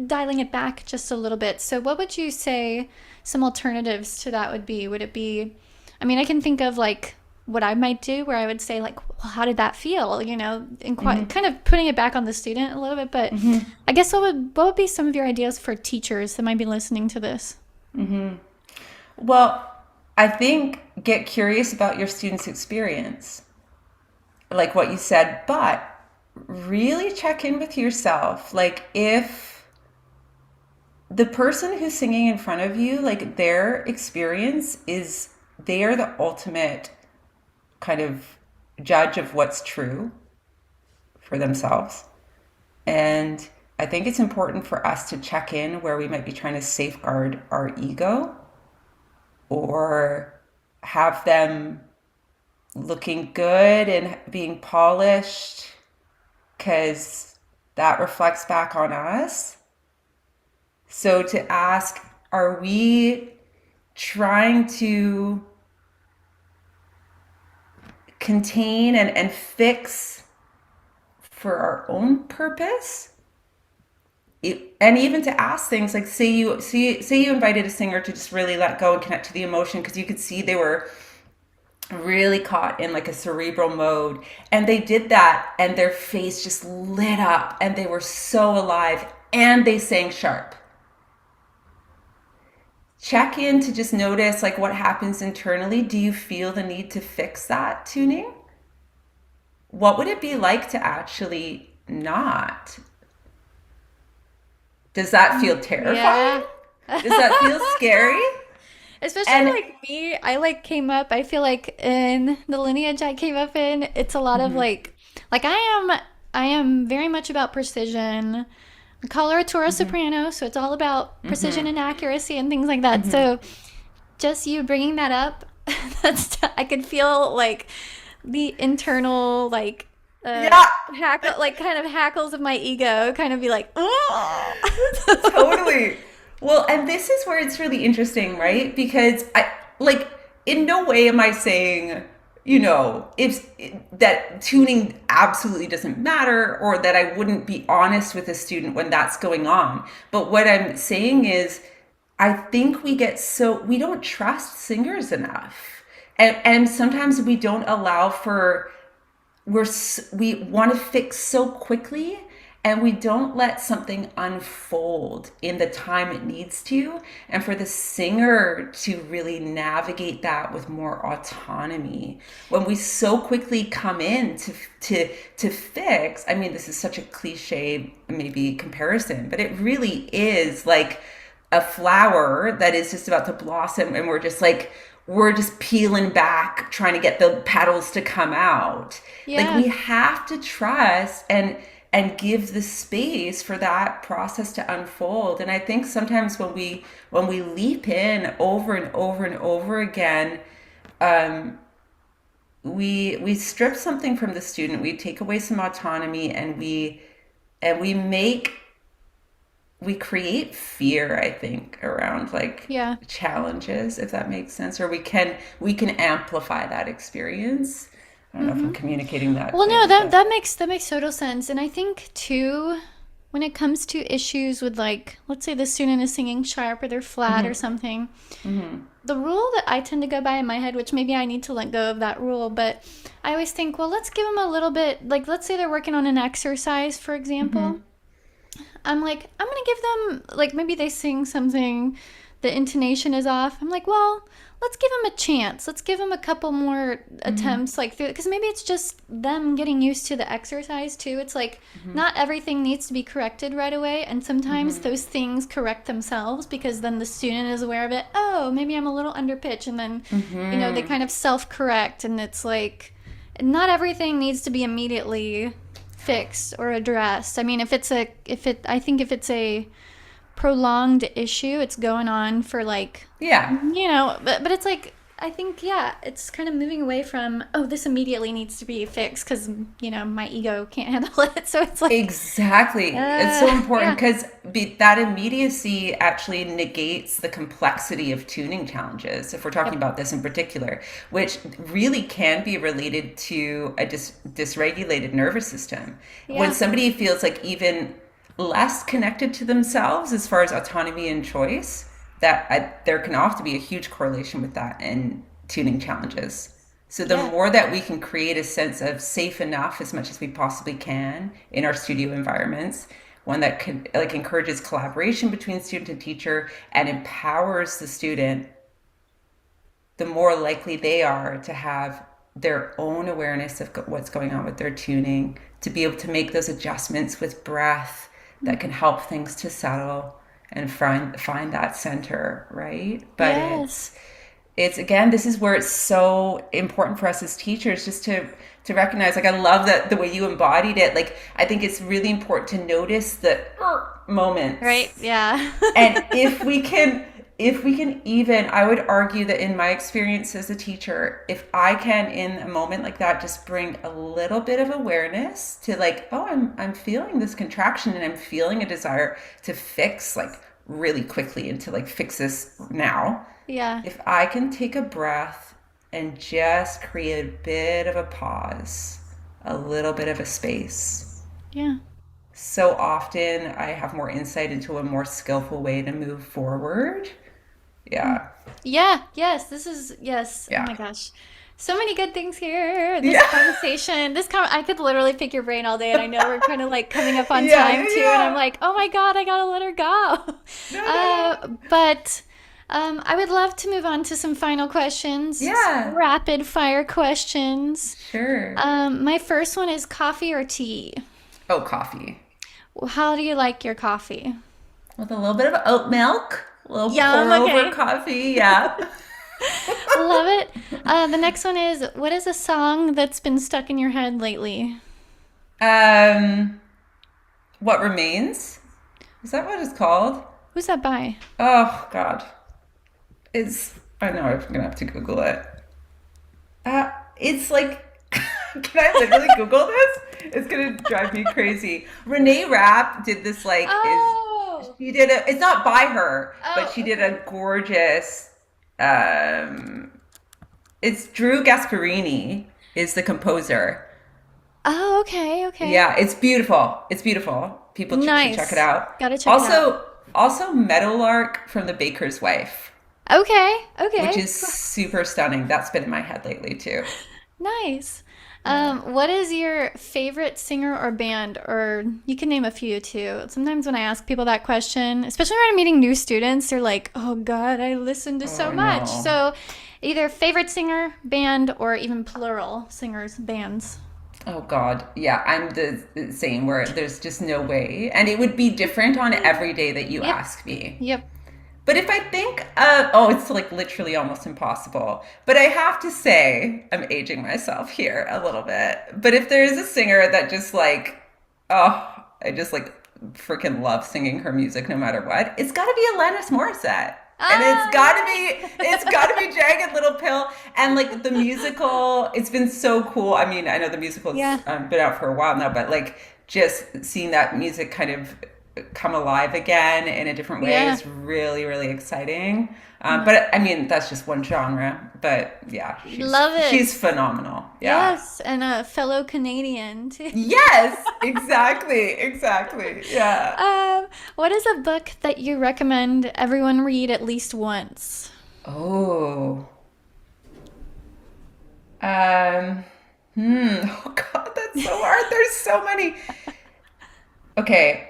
dialing it back just a little bit." So what would you say some alternatives to that would be? Would it be, I mean, I can think of like what I might do where I would say like, well, how did that feel? And kind of putting it back on the student a little bit. But I guess what would be some of your ideas for teachers that might be listening to this? Well, I think get curious about your student's experience, like what you said, but really check in with yourself. Like if the person who's singing in front of you, like their experience is, they are the ultimate kind of judge of what's true for themselves. And I think it's important for us to check in where we might be trying to safeguard our ego or have them looking good and being polished because that reflects back on us. So to ask, are we trying to contain and fix for our own purpose? And even to ask things like, say you invited a singer to just really let go and connect to the emotion because you could see they were really caught in like a cerebral mode, and they did that and their face just lit up and they were so alive and they sang sharp. Check in to just notice like what happens internally. Do you feel the need to fix that tuning? What would it be like to actually not? Does that feel terrifying? Yeah. Does that feel scary? Especially And like me, I like came up, I feel like in the lineage I came up in, it's a lot of like I am very much about precision. I call her a Toro soprano, so it's all about precision and accuracy and things like that. So just you bringing that up, I could feel like the internal like yeah, hackle, like kind of hackles of my ego kind of be like, oh. totally. Well, and this is where it's really interesting, right? Because I like in no way am I saying, if that tuning absolutely doesn't matter or that I wouldn't be honest with a student when that's going on. But what I'm saying is I think we don't trust singers enough. And sometimes we don't allow for we want to fix so quickly and we don't let something unfold in the time it needs to, and for the singer to really navigate that with more autonomy. When we so quickly come in to fix, I mean, this is such a cliche maybe comparison, but it really is like a flower that is just about to blossom and we're just peeling back trying to get the petals to come out. Like Yeah. we have to trust and give the space for that process to unfold. And I think sometimes when we leap in over and over and over again, we strip something from the student, we take away some autonomy, and we create fear, I think, around like Yeah. challenges, if that makes sense, or we can amplify that experience. I don't know if I'm communicating that Well, no, clearly, that but that makes total sense. And I think too, when it comes to issues with like, let's say the student is singing sharp or they're flat or something, the rule that I tend to go by in my head, which maybe I need to let go of that rule, but I always think, well, let's give them a little bit, like, let's say they're working on an exercise, for example. I'm like, I'm gonna give them, like, maybe they sing something, the intonation is off. I'm like, well, let's give them a chance. Let's give them a couple more attempts, like, through, because maybe it's just them getting used to the exercise too. It's like, not everything needs to be corrected right away. And sometimes those things correct themselves because then the student is aware of it. Oh, maybe I'm a little under pitch. And then, they kind of self correct. And it's like, not everything needs to be immediately fixed or addressed. I mean, I think if it's a prolonged issue. It's going on for like, Yeah. but it's like, I think, yeah, it's kind of moving away from, oh, this immediately needs to be fixed because, my ego can't handle it. So it's like, Exactly. It's so important yeah, because that immediacy actually negates the complexity of tuning challenges, if we're talking yep, about this in particular, which really can be related to a dysregulated nervous system. When yeah, somebody feels like even less connected to themselves as far as autonomy and choice, there can often be a huge correlation with that in tuning challenges. So the yeah, more that we can create a sense of safe enough as much as we possibly can in our studio environments, one that could like encourages collaboration between student and teacher and empowers the student, the more likely they are to have their own awareness of what's going on with their tuning, to be able to make those adjustments with breath that can help things to settle and find that center, right? But yes, it's again, this is where it's so important for us as teachers just to recognize, like, I love that the way you embodied it. Like, I think it's really important to notice the right, moments. yeah, And if we can even, I would argue that in my experience as a teacher, if I can in a moment like that just bring a little bit of awareness to, like, oh, I'm feeling this contraction and I'm feeling a desire to fix, like, really quickly, and to like fix this now. yeah, If I can take a breath and just create a bit of a pause, a little bit of a space, yeah. so often I have more insight into a more skillful way to move forward. Mm. Yeah. Yeah, yes, this is, yes. Oh Yeah. my gosh. So many good things here. This Yeah. conversation, I could literally pick your brain all day, and I know we're kind of like coming up on Yeah, time yeah, too, and I'm yeah. like, oh my God, I gotta let her go. No, no, no. But I would love to move on to some final questions, some Yeah. rapid fire questions. Sure. My first one is coffee or tea? Oh, coffee. How do you like your coffee? With a little bit of oat milk, a little Yum, pour over okay. coffee. Yeah. Love it. The next one is, what is a song that's been stuck in your head lately? um, what remains? Is that what it's called? Who's that by? Oh God. It's, I know I'm gonna have to Google it. It's like, can I literally Google this? It's gonna drive me crazy. Renee Rapp did this, like, Oh. she did it's not by her, but she Oh, did okay. a gorgeous, um, it's Drew Gasparini is the composer. Oh, okay, okay. Yeah, it's beautiful. It's beautiful. People should check it Nice. out. Gotta check it out. Also Meadowlark from The Baker's Wife, Okay, which okay. is super stunning. That's been in my head lately too. Nice. Yeah. What is your favorite singer or band? Or you can name a few too. Sometimes when I ask people that question, especially when I'm meeting new students, they're like, oh God, I listen to Oh, so I much. know. So either favorite singer, band, or even plural singers, bands. Oh God. Yeah, I'm the same where there's just no way. And it would be different on every day that you Yep, ask me. yep. But if I think, oh, it's like literally almost impossible. But I have to say, I'm aging myself here a little bit. But if there is a singer that just like, oh, I just like freaking love singing her music no matter what, it's got to be Alanis Morissette. And Ah, it's yes. got to be Jagged Little Pill. And like the musical, it's been so cool. I mean, I know the musical's Yeah, been out for a while now, but like just seeing that music kind of come alive again in a different way yeah. is really, really exciting. No. But I mean, that's just one genre. But yeah, Love she's it. phenomenal. Yeah. Yes, and a fellow Canadian too. Yes, exactly, exactly. Yeah. What is a book that you recommend everyone read at least once? Oh. Um. Oh God, that's so hard. There's so many. Okay.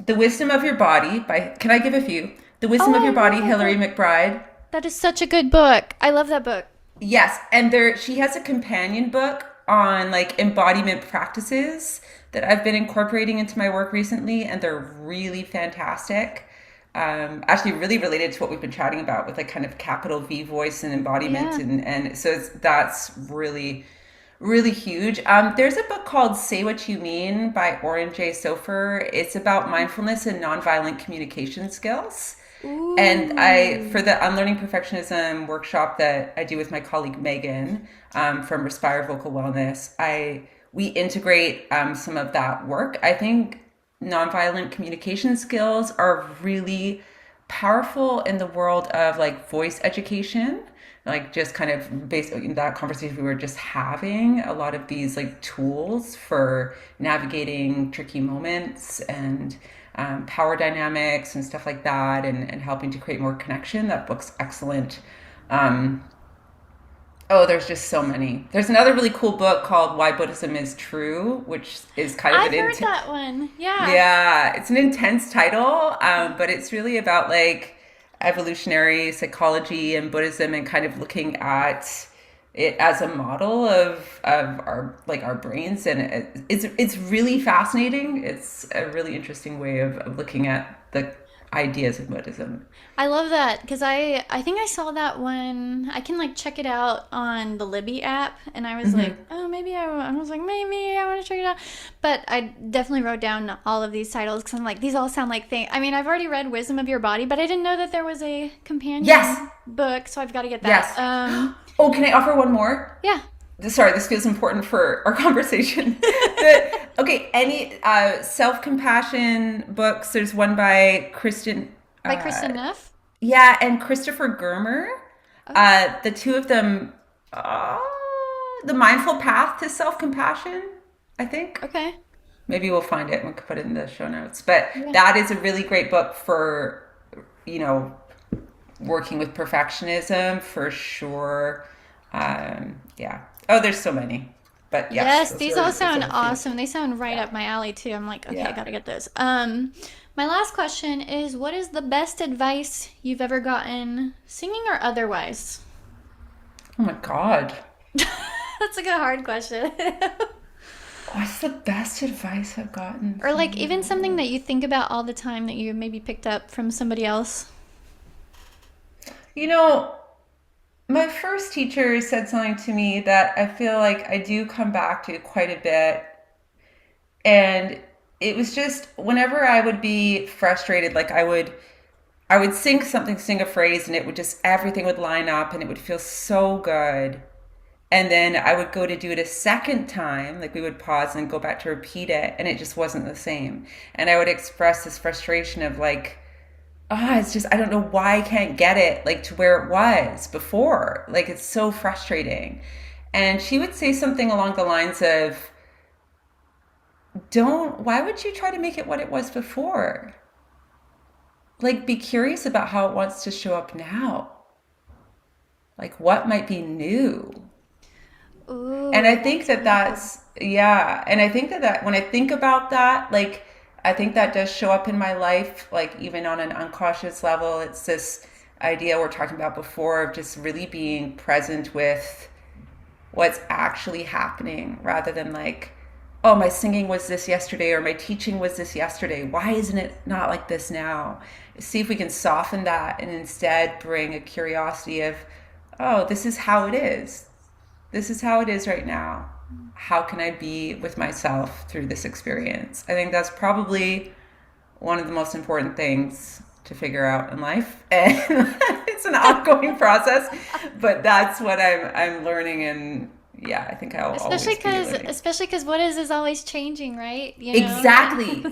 The Wisdom of Your Body by. Can I give a few? The Oh, Wisdom of Your I love Body, that Hilary book. McBride. That is such a good book. I love that book. Yes, and there she has a companion book on like embodiment practices that I've been incorporating into my work recently, and they're really fantastic. Actually, really related to what we've been chatting about with like kind of capital V voice and embodiment, Yeah. and so that's really really huge. There's a book called Say What You Mean by Oren J. Sofer. It's about mindfulness and nonviolent communication skills. And for Ooh. the Unlearning Perfectionism workshop that I do with my colleague Megan from Respire Vocal Wellness, we integrate some of that work. I think nonviolent communication skills are really powerful in the world of like voice education, like just kind of based on that conversation we were just having, a lot of these like tools for navigating tricky moments and power dynamics and stuff like that, and helping to create more connection. That book's excellent. um, Oh, there's just so many. There's another really cool book called Why Buddhism is True, which is kind of I've an heard that one. Yeah. yeah, it's an intense title, but it's really about like evolutionary psychology and Buddhism, and kind of looking at it as a model of our brains, and it's really fascinating. It's a really interesting way of looking at the ideas of Buddhism. I love that because I think I saw that one. I can like check it out on the Libby app, and I was like, oh, maybe I was like, maybe I want to check it out. But I definitely wrote down all of these titles because I'm like, these all sound like things. I mean, I've already read Wisdom of Your Body, but I didn't know that there was a Yes, companion book, so I've got to get that. yes. Oh, can I offer one more? Yeah. Sorry, this feels important for our conversation. Okay, any self-compassion books? There's one by Kristen, By Kristen Neff. yeah, and Christopher Germer. Oh, The two of them, uh, The Mindful Path to Self-Compassion, I think. okay. Maybe we'll find it and we can put it in the show notes. But Yeah. that is a really great book for, you know, working with perfectionism for sure. Yeah. Oh, there's so many. But yes, Yes, those these are all those sound are a few. awesome. They sound right Yeah. up my alley too. I'm like, okay, I Yeah. gotta get those. My last question is, what is the best advice you've ever gotten, singing or otherwise? Oh my God. That's like a hard question. What's the best advice I've gotten? Or like even something that you think about all the time that you maybe picked up from somebody else. You know, my first teacher said something to me that I feel like I do come back to quite a bit. And it was just whenever I would be frustrated, like I would sing a phrase, and it would just everything would line up and it would feel so good. And then I would go to do it a second time, like we would pause and go back to repeat it, and it just wasn't the same. And I would express this frustration of like, it's just I don't know why I can't get it like to where it was before. Like it's so frustrating. And she would say something along the lines of, don't why would you try to make it what it was before? Like be curious about how it wants to show up now. Like what might be new? And I Ooh, think that's that beautiful. that's, yeah. And I think that when I think about that, like, I think that does show up in my life, like, even on an unconscious level. It's this idea we're talking about before of just really being present with what's actually happening rather than like, oh, my singing was this yesterday or my teaching was this yesterday. Why isn't it not like this now? See if we can soften that and instead bring a curiosity of, oh, this is how it is. This is how it is right now. How can I be with myself through this experience? I think that's probably one of the most important things to figure out in life. And it's an ongoing process, but that's what I'm learning, and yeah, I think I'll Especially always be because, learning. especially because what is always changing, right? You Exactly. know?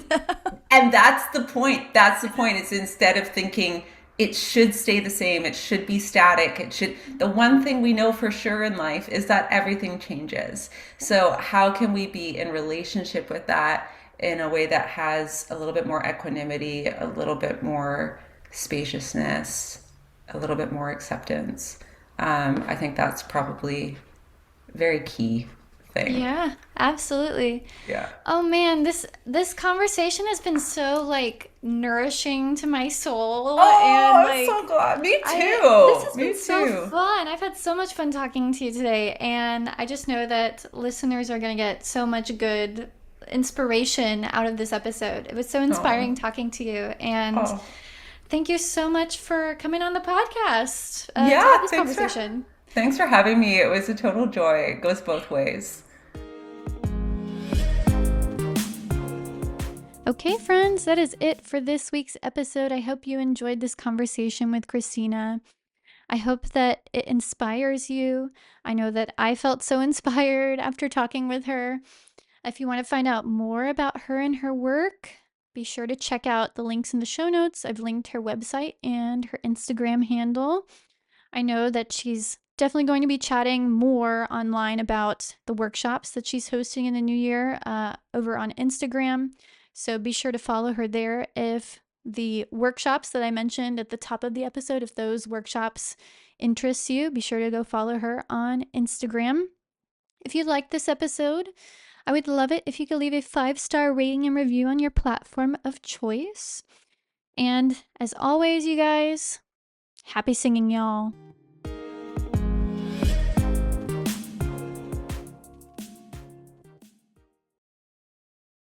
And that's the point. That's the point. It's instead of thinking it should stay the same, it should be static, it should. The one thing we know for sure in life is that everything changes. So, how can we be in relationship with that in a way that has a little bit more equanimity, a little bit more spaciousness, a little bit more acceptance? I think that's probably a very key thing. Yeah, absolutely. Yeah. Oh man, this conversation has been so like nourishing to my soul, and Oh, I'm so like glad. Me this too. has been Me so too. fun. I've had so much fun talking to you today, and I just know that listeners are going to get so much good inspiration out of this episode. It was so Oh, inspiring talking to you, and oh. thank you so much for coming on the podcast to have Yeah, this conversation. Thanks for having me. It was a total joy. It goes both ways. Okay, friends, that is it for this week's episode. I hope you enjoyed this conversation with Christina. I hope that it inspires you. I know that I felt so inspired after talking with her. If you want to find out more about her and her work, be sure to check out the links in the show notes. I've linked her website and her Instagram handle. I know that she's definitely going to be chatting more online about the workshops that she's hosting in the new year over on Instagram. So be sure to follow her there if the workshops that I mentioned at the top of the episode, if those workshops interest you, be sure to go follow her on Instagram. If you liked this episode, I would love it if you could leave a 5-star rating and review on your platform of choice. And as always, you guys, happy singing, y'all.